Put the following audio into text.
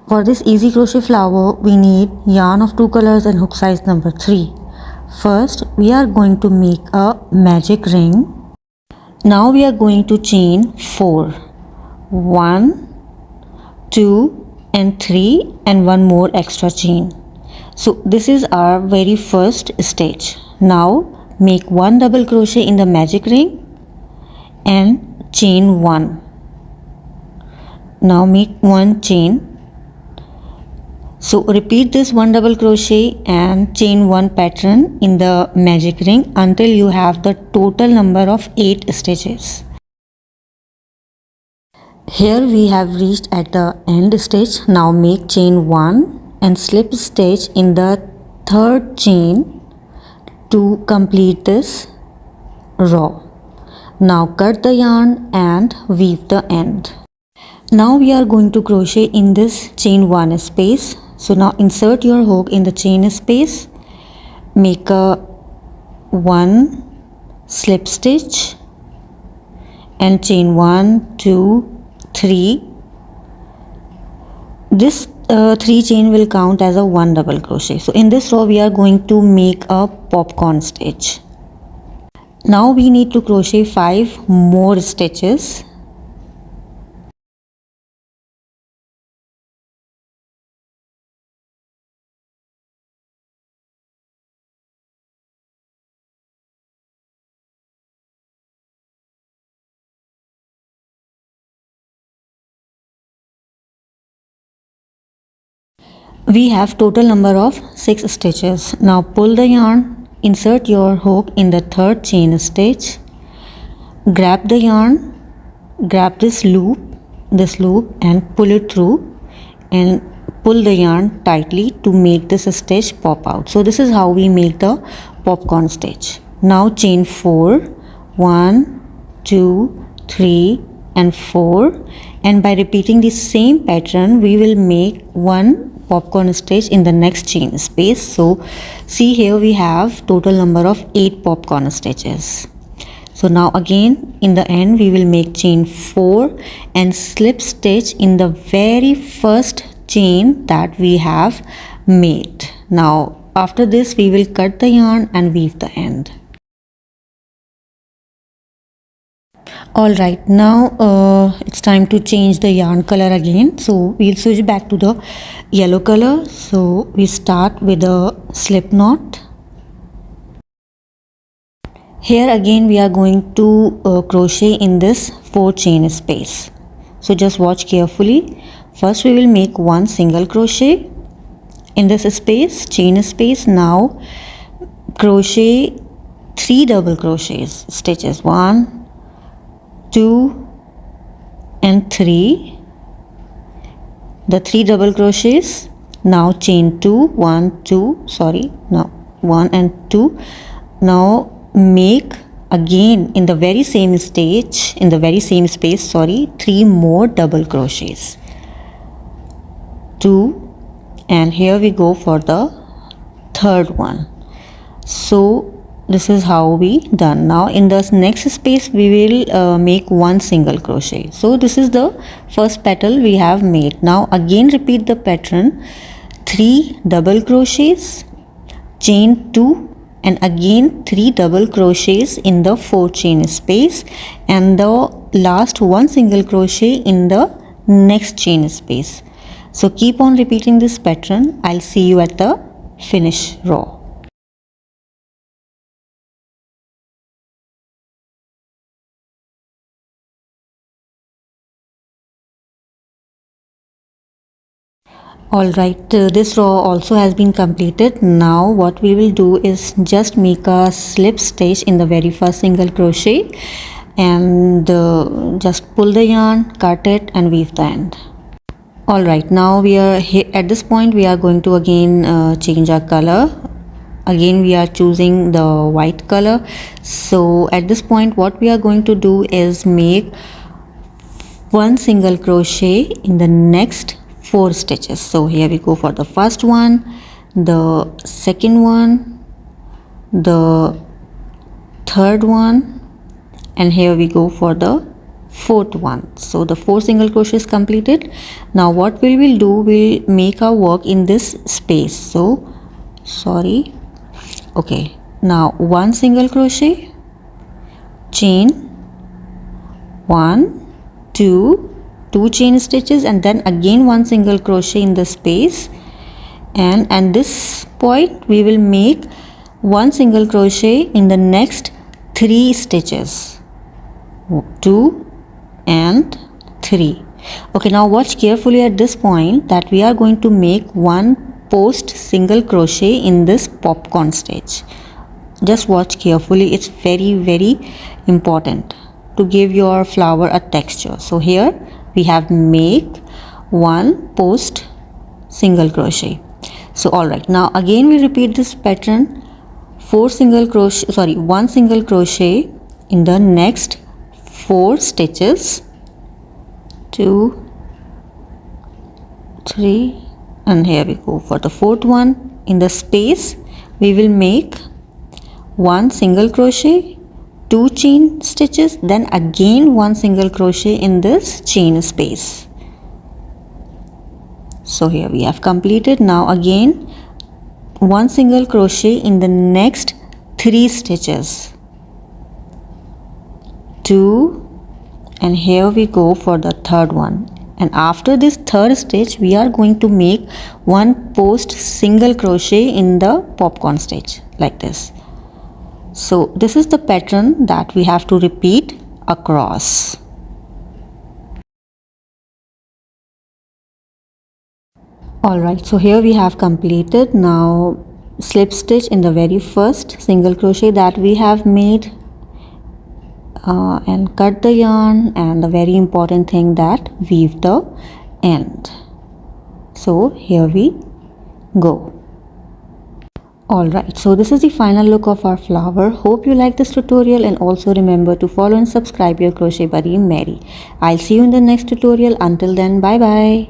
For this easy crochet flower, we need yarn of 2 colors and hook size number 3. First, we are going to make a magic ring. Now we are going to chain 4. 1, 2 and 3 and one more extra chain. So this is our very first stage. Now make 1 double crochet in the magic ring and chain 1. Now make 1 chain. So repeat this 1 double crochet and chain 1 pattern in the magic ring until you have the total number of 8 stitches. Here we have reached at the end stage. Now make chain 1 and slip stitch in the 3rd chain to complete this row. Now cut the yarn and weave the end. Now we are going to crochet in this chain 1 space. So now insert your hook in the chain space, make a 1 slip stitch and chain 1, 2, 3. This 3 chain will count as a 1 double crochet. So in this row we are going to make a popcorn stitch. Now we need to crochet 5 more stitches. We have total number of 6 stitches. Now pull the yarn, insert your hook in the 3rd chain stitch, grab the yarn, grab this loop and pull it through and pull the yarn tightly to make this stitch pop out. So this is how we make the popcorn stitch. Now chain 4, 1, 2, 3 and 4, and by repeating the same pattern we will make 1 popcorn stitch in the next chain space. So see, here we have total number of 8 popcorn stitches. So now again in the end we will make chain 4 and slip stitch in the very first chain that we have made. Now after this we will cut the yarn and weave the end. Alright, now it's time to change the yarn color again. So we'll switch back to the yellow color. So we start with a slip knot. Here again we are going to crochet in this 4 chain space. So just watch carefully. First we will make 1 single crochet in this space, chain space. Now crochet 3 double crochets, stitches 1, 2 and 3, the 3 double crochets. Now chain 1 and 2. Now make again in the very same space 3 more double crochets, 2, and here we go for the 3rd one. So this is how we done. Now in the next space we will make 1 single crochet. So this is the first petal we have made. Now again repeat the pattern, 3 double crochets, chain 2 and again 3 double crochets in the 4 chain space and the last 1 single crochet in the next chain space. So keep on repeating this pattern. I'll see you at the finish row. Alright, this row also has been completed. Now what we will do is just make a slip stitch in the very first single crochet and just pull the yarn, cut it and weave the end. Alright, now we are at this point we are going to again change our color. Again we are choosing the white color. So at this point what we are going to do is make 1 single crochet in the next 4 stitches. So here we go for the first one, the second one, the third one, and here we go for the fourth one. So the 4 single crochet is completed. Now what we will do, we'll make our work in this space. So sorry, okay, now 1 single crochet, chain 1 2 chain stitches, and then again 1 single crochet in the space, and at this point we will make 1 single crochet in the next 3 stitches, 2 and 3. Okay, now watch carefully at this point that we are going to make 1 post single crochet in this popcorn stitch. Just watch carefully, it's very important to give your flower a texture. So here we have make 1 post single crochet. So alright, now again we repeat this pattern, 1 single crochet in the next 4 stitches, 2 3, and here we go for the 4th one. In the space we will make 1 single crochet, 2 chain stitches, then again 1 single crochet in this chain space. So here we have completed. Now again 1 single crochet in the next 3 stitches, 2, and here we go for the 3rd one. And after this 3rd stitch we are going to make 1 post single crochet in the popcorn stitch like this. So this is the pattern that we have to repeat across. Alright, so here we have completed. Now slip stitch in the very first single crochet that we have made, and cut the yarn, and the very important thing that weave the end. So here we go. Alright, so this is the final look of our flower. Hope you like this tutorial, and also remember to follow and subscribe your crochet buddy Mary. I'll see you in the next tutorial. Until then, bye bye.